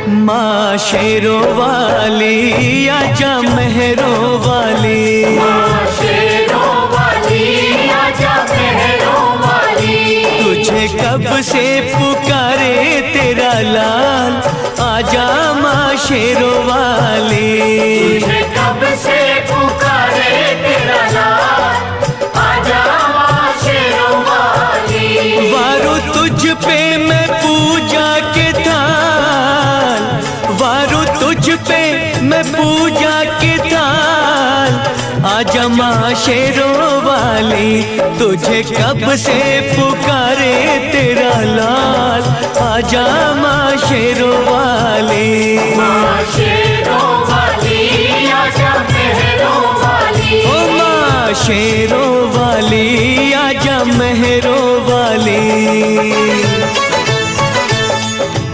माँ शेरों वाली आजा मेहरों वाली, माँ शेरों वाली आजा मेहरों वाली। तुझे कब से पुकारे तेरा लाल, आजा माँ शेरों वाली। तुझे कब से पुकारे तेरा लाल, आजा माँ शेरों वाली। वारो तुझ पे मैं पूजा के थाल, वारो तुझ पे मैं पूजा के थाल, आजा माँ शेरों वाली। तुझे कब से पुकारे तेरा लाल, आजा माँ शेरों वाली। माँ शेरों वाली आजा मेहरों वाली। ओ माँ शेरों